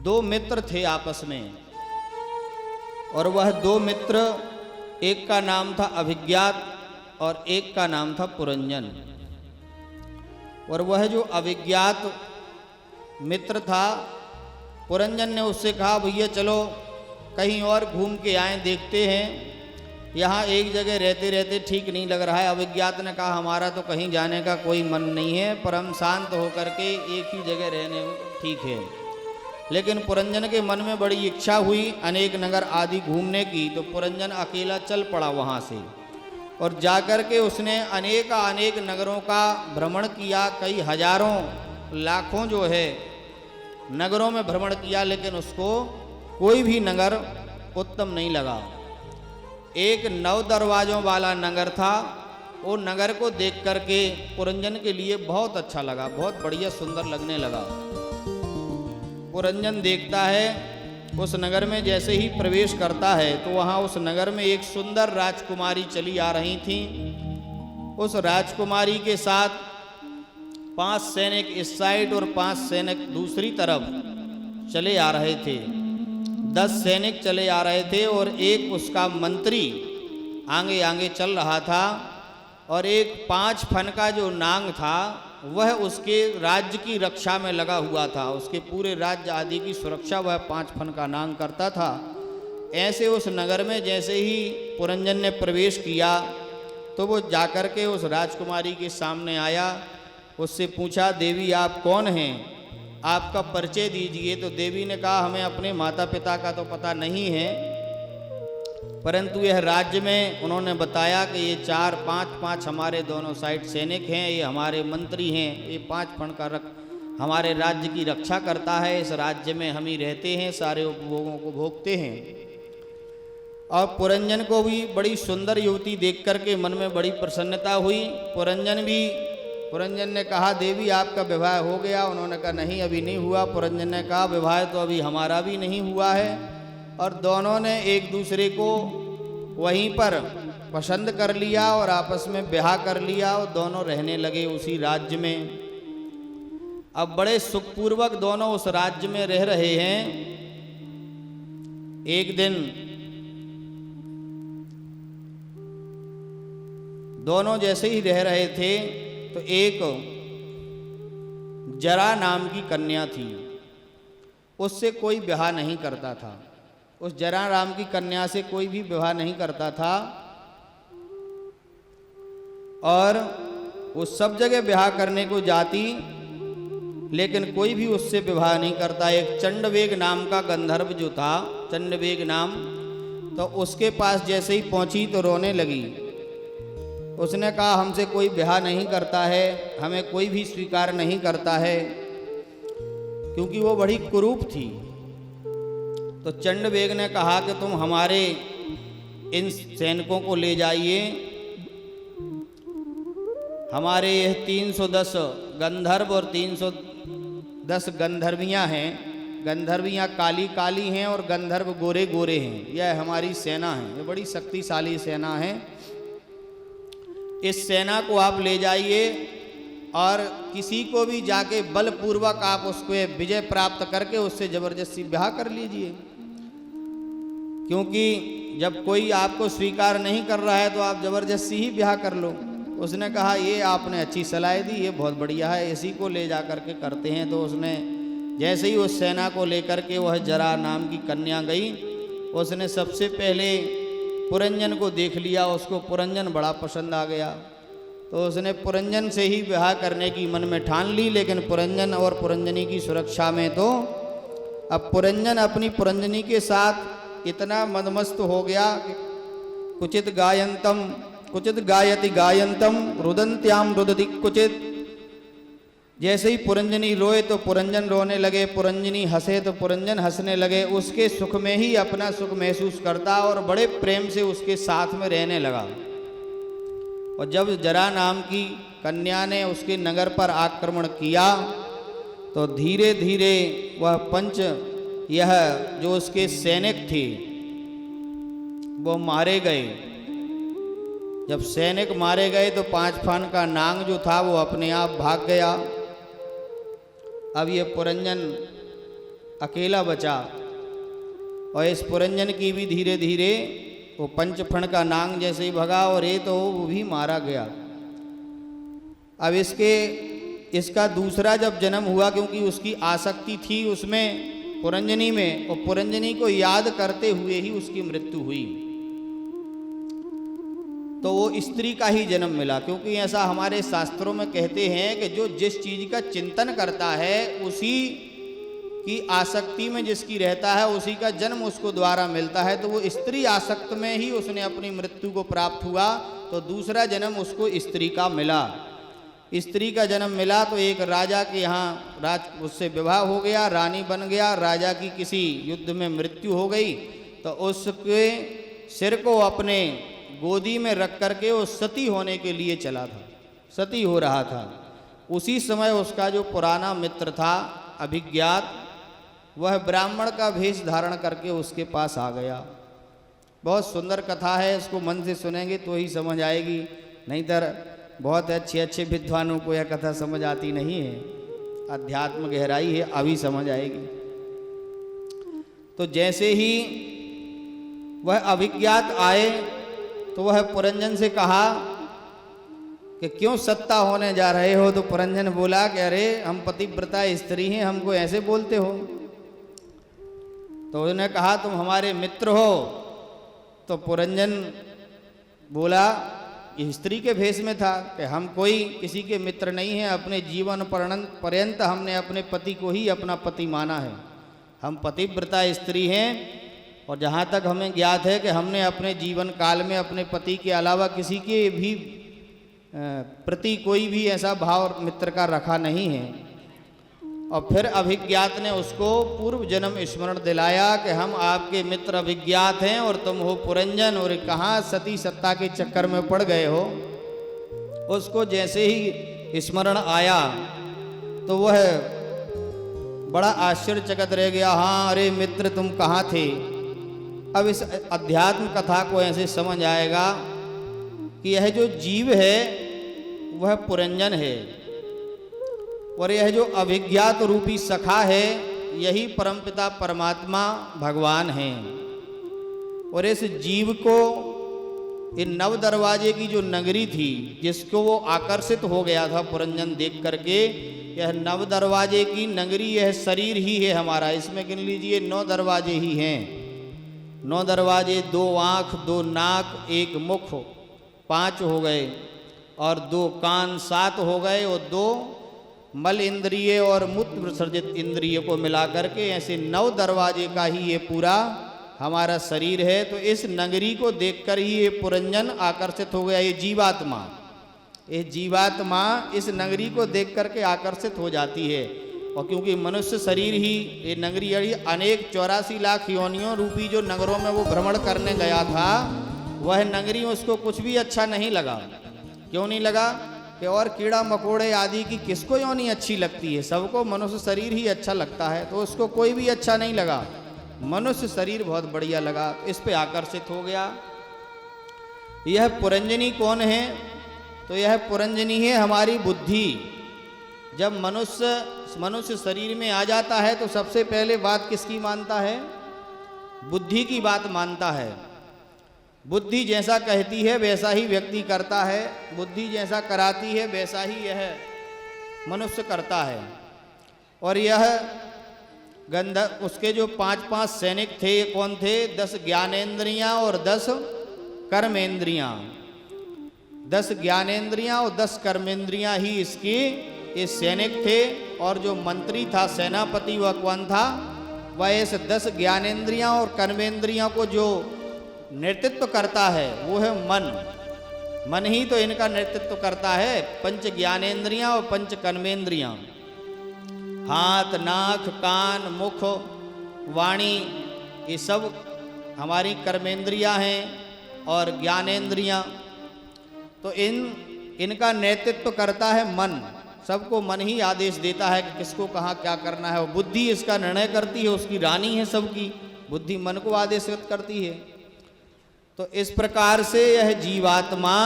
दो मित्र थे आपस में, और वह दो मित्र, एक का नाम था अभिज्ञात और एक का नाम था पुरंजन। और वह जो अभिज्ञात मित्र था, पुरंजन ने उससे कहा भैया चलो कहीं और घूम के आएं, देखते हैं, यहाँ एक जगह रहते रहते ठीक नहीं लग रहा है। अभिज्ञात ने कहा हमारा तो कहीं जाने का कोई मन नहीं है, पर हम शांत होकर के एक ही जगह रहने ठीक है। लेकिन पुरंजन के मन में बड़ी इच्छा हुई अनेक नगर आदि घूमने की, तो पुरंजन अकेला चल पड़ा वहाँ से, और जाकर के उसने अनेक नगरों का भ्रमण किया। कई हजारों लाखों जो है नगरों में भ्रमण किया, लेकिन उसको कोई भी नगर उत्तम नहीं लगा। एक 9 दरवाज़ों वाला नगर था, वो नगर को देख करके पुरंजन के लिए बहुत अच्छा लगा, बहुत बढ़िया सुंदर लगने लगा। पुरंजन देखता है, उस नगर में जैसे ही प्रवेश करता है तो वहाँ उस नगर में एक सुंदर राजकुमारी चली आ रही थी। उस राजकुमारी के साथ 5 सैनिक इस साइड और 5 सैनिक दूसरी तरफ चले आ रहे थे। 10 सैनिक चले आ रहे थे और एक उसका मंत्री आगे आगे चल रहा था, और एक 5 फन का जो नांग था वह उसके राज्य की रक्षा में लगा हुआ था। उसके पूरे राज्य आदि की सुरक्षा वह 5 फन का नांग करता था। ऐसे उस नगर में जैसे ही पुरंजन ने प्रवेश किया तो वो जाकर के उस राजकुमारी के सामने आया, उससे पूछा देवी आप कौन हैं, आपका परिचय दीजिए। तो देवी ने कहा हमें अपने माता पिता का तो पता नहीं है, परंतु यह राज्य में उन्होंने बताया कि ये 4-5 हमारे दोनों साइड सैनिक हैं, ये हमारे मंत्री हैं, ये 5 फण का हमारे राज्य की रक्षा करता है, इस राज्य में हम ही रहते हैं, सारे उपभोगों को भोगते हैं। और पुरंजन को भी बड़ी सुंदर युवती देख करके मन में बड़ी प्रसन्नता हुई। पुरंजन ने कहा देवी आपका विवाह हो गया? उन्होंने कहा नहीं अभी नहीं हुआ। पुरंजन ने कहा विवाह तो अभी हमारा भी नहीं हुआ है। और दोनों ने एक दूसरे को वहीं पर पसंद कर लिया और आपस में ब्याह कर लिया, और दोनों रहने लगे उसी राज्य में। अब बड़े सुखपूर्वक दोनों उस राज्य में रह रहे हैं। एक दिन दोनों जैसे ही रह रहे थे तो एक जरा नाम की कन्या थी, उससे कोई विवाह नहीं करता था। उस जरा नाम की कन्या से कोई भी विवाह नहीं करता था, और वो सब जगह विवाह करने को जाती, लेकिन कोई भी उससे विवाह नहीं करता। एक चंडवेग नाम का गंधर्व जो था, चंडवेग नाम, तो उसके पास जैसे ही पहुंची तो रोने लगी। उसने कहा हमसे कोई ब्याह नहीं करता है, हमें कोई भी स्वीकार नहीं करता है, क्योंकि वो बड़ी कुरूप थी। तो चंडवेग ने कहा कि तुम हमारे इन सैनिकों को ले जाइए, हमारे यह 310 गंधर्व और 310 गंधर्वियाँ हैं। गंधर्वियाँ काली काली हैं और गंधर्व गोरे गोरे हैं। यह हमारी सेना है, ये बड़ी शक्तिशाली सेना है। इस सेना को आप ले जाइए और किसी को भी जाके बलपूर्वक आप उसको विजय प्राप्त करके उससे जबरदस्ती ब्याह कर लीजिए, क्योंकि जब कोई आपको स्वीकार नहीं कर रहा है तो आप जबरदस्ती ही ब्याह कर लो। उसने कहा ये आपने अच्छी सलाह दी, ये बहुत बढ़िया है, इसी को ले जा कर के करते हैं। तो उसने जैसे ही उस सेना को लेकर के वह जरा नाम की कन्या गई, उसने सबसे पहले पुरंजन को देख लिया, उसको पुरंजन बड़ा पसंद आ गया। तो उसने पुरंजन से ही विवाह करने की मन में ठान ली। लेकिन पुरंजन और पुरंजनी की सुरक्षा में तो अब पुरंजन अपनी पुरंजनी के साथ इतना मदमस्त हो गया कि कुचित गायति गायंतम रुदंत्याम रुदति कुचित। जैसे ही पुरंजनी रोए तो पुरंजन रोने लगे, पुरंजनी हंसे तो पुरंजन हंसने लगे। उसके सुख में ही अपना सुख महसूस करता और बड़े प्रेम से उसके साथ में रहने लगा। और जब जरा नाम की कन्या ने उसके नगर पर आक्रमण किया तो धीरे धीरे वह पंच, यह जो उसके सैनिक थे वो मारे गए। जब सैनिक मारे गए तो 5 फान का नांग जो था वो अपने आप भाग गया। अब ये पुरंजन अकेला बचा। और इस पुरंजन की भी धीरे धीरे वो पंचफण का नांग जैसे ही भगा और ये तो वो भी मारा गया। अब इसका दूसरा जब जन्म हुआ, क्योंकि उसकी आसक्ति थी उसमें पुरंजनी में, और पुरंजनी को याद करते हुए ही उसकी मृत्यु हुई, तो वो स्त्री का ही जन्म मिला। क्योंकि ऐसा हमारे शास्त्रों में कहते हैं कि जो जिस चीज का चिंतन करता है, उसी की आसक्ति में जिसकी रहता है, उसी का जन्म उसको द्वारा मिलता है। तो वो स्त्री आसक्त में ही उसने अपनी मृत्यु को प्राप्त हुआ, तो दूसरा जन्म उसको स्त्री का मिला। स्त्री का जन्म मिला तो एक राजा के यहाँ उससे विवाह हो गया, रानी बन गया। राजा की किसी युद्ध में मृत्यु हो गई तो उसके सिर को अपने गोदी में रख करके वो सती होने के लिए चला था, सती हो रहा था। उसी समय उसका जो पुराना मित्र था अभिज्ञात, वह ब्राह्मण का वेश धारण करके उसके पास आ गया। बहुत सुंदर कथा है, इसको मन से सुनेंगे तो ही समझ आएगी, नहीं तो बहुत अच्छे अच्छे विद्वानों को यह कथा समझ आती नहीं है। अध्यात्म गहराई है, अभी समझ आएगी। तो जैसे ही वह अभिज्ञात आए तो वह पुरंजन से कहा कि क्यों सत्ता होने जा रहे हो। तो पुरंजन बोला कि अरे हम पतिव्रता स्त्री हैं, हमको ऐसे बोलते हो। तो उन्होंने कहा तुम हमारे मित्र हो। तो पुरंजन बोला, ये स्त्री के भेष में था, कि हम कोई किसी के मित्र नहीं हैं, अपने जीवन पर्यंत हमने अपने पति को ही अपना पति माना है, हम पतिव्रता स्त्री हैं। और जहाँ तक हमें ज्ञात है कि हमने अपने जीवन काल में अपने पति के अलावा किसी के भी प्रति कोई भी ऐसा भाव मित्र का रखा नहीं है। और फिर अभिज्ञात ने उसको पूर्व जन्म स्मरण दिलाया कि हम आपके मित्र अभिज्ञात हैं और तुम हो पुरंजन, और कहाँ सती सत्ता के चक्कर में पड़ गए हो। उसको जैसे ही स्मरण आया तो वह बड़ा आश्चर्यचकित रह गया। हाँ, अरे मित्र तुम कहाँ थे। अब इस अध्यात्म कथा को ऐसे समझ आएगा कि यह जो जीव है वह पुरंजन है, और यह जो अभिज्ञात रूपी सखा है यही परमपिता परमात्मा भगवान हैं। और इस जीव को इन नव दरवाजे की जो नगरी थी जिसको वो आकर्षित हो गया था पुरंजन देख करके, यह नव दरवाजे की नगरी, यह शरीर ही है हमारा। इसमें गिन लीजिए 9 दरवाजे ही हैं। 9 दरवाजे, 2 आँख, 2 नाक, 1 मुख, 5 हो गए, और 2 कान 7 हो गए, और 2 मल इंद्रिय और मूत्र विसर्जित इंद्रिय को मिलाकर के ऐसे 9 दरवाजे का ही ये पूरा हमारा शरीर है। तो इस नगरी को देखकर ही ये पुरंजन आकर्षित हो गया। ये जीवात्मा इस नगरी को देख करके आकर्षित हो जाती है। और क्योंकि मनुष्य शरीर ही ये नगरी अनेक 84 लाख योनियों रूपी जो नगरों में वो भ्रमण करने गया था, वह नगरी उसको कुछ भी अच्छा नहीं लगा। क्यों नहीं लगा कि और कीड़ा मकोड़े आदि की किसको योनि अच्छी लगती है, सबको मनुष्य शरीर ही अच्छा लगता है। तो उसको कोई भी अच्छा नहीं लगा, मनुष्य शरीर बहुत बढ़िया लगा, इस पे आकर्षित हो गया। यह पुरंजनी कौन है? तो यह पुरंजनी है हमारी बुद्धि। जब मनुष्य शरीर में आ जाता है तो सबसे पहले बात किसकी मानता है? बुद्धि की बात मानता है। बुद्धि जैसा कहती है वैसा ही व्यक्ति करता है, बुद्धि जैसा कराती है वैसा ही यह मनुष्य करता है। और यह उसके जो 5 सैनिक थे, ये कौन थे? 10 ज्ञानेंद्रियां और 10 कर्मेंद्रियां। 10 ज्ञानेंद्रियां और 10 कर्मेंद्रियां ही इसकी ये सैनिक थे। और जो मंत्री था, सेनापति, वह कौन था? वह इस 10 ज्ञानेंद्रियां और कर्मेंद्रियों को जो नेतृत्व करता है वो है मन। मन ही तो इनका नेतृत्व करता है। 5 ज्ञानेंद्रियां और 5 कर्मेंद्रियां, हाथ, नाक, कान, मुख, वाणी, ये सब हमारी कर्मेंद्रियां हैं और ज्ञानेंद्रियां। तो इनका नेतृत्व करता है मन। सबको मन ही आदेश देता है कि किसको कहाँ क्या करना है। और बुद्धि इसका निर्णय करती है, उसकी रानी है सबकी। बुद्धि मन को आदेशित करती है। तो इस प्रकार से यह जीवात्मा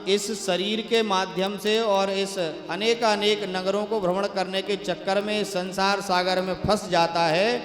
इस शरीर के माध्यम से और इस अनेक नगरों को भ्रमण करने के चक्कर में संसार सागर में फंस जाता है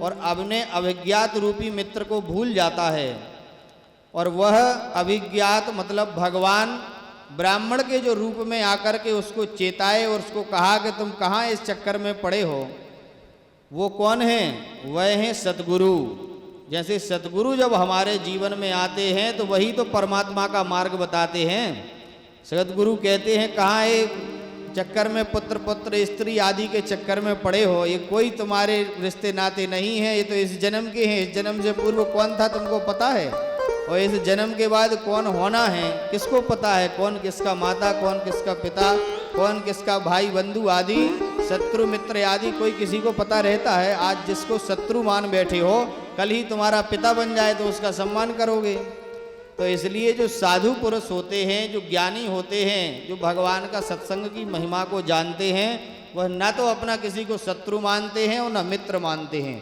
और अपने अभिज्ञात रूपी मित्र को भूल जाता है। और वह अभिज्ञात मतलब भगवान ब्राह्मण के जो रूप में आकर के उसको चेताए और उसको कहा कि तुम कहाँ इस चक्कर में पड़े हो, वो कौन है? वह हैं सतगुरु। जैसे सतगुरु जब हमारे जीवन में आते हैं तो वही तो परमात्मा का मार्ग बताते हैं। सतगुरु कहते हैं कहाँ एक चक्कर में पुत्र स्त्री आदि के चक्कर में पड़े हो, ये कोई तुम्हारे रिश्ते नाते नहीं है, ये तो इस जन्म के हैं। इस जन्म से पूर्व कौन था तुमको पता है? और इस जन्म के बाद कौन होना है किसको पता है? कौन किसका माता, कौन किसका पिता, कौन किसका भाई बंधु आदि, शत्रु मित्र आदि कोई किसी को पता रहता है? आज जिसको शत्रु मान बैठे हो, कल ही तुम्हारा पिता बन जाए तो उसका सम्मान करोगे। तो इसलिए जो साधु पुरुष होते हैं, जो ज्ञानी होते हैं, जो भगवान का सत्संग की महिमा को जानते हैं, वह न तो अपना किसी को शत्रु मानते हैं और न मित्र मानते हैं।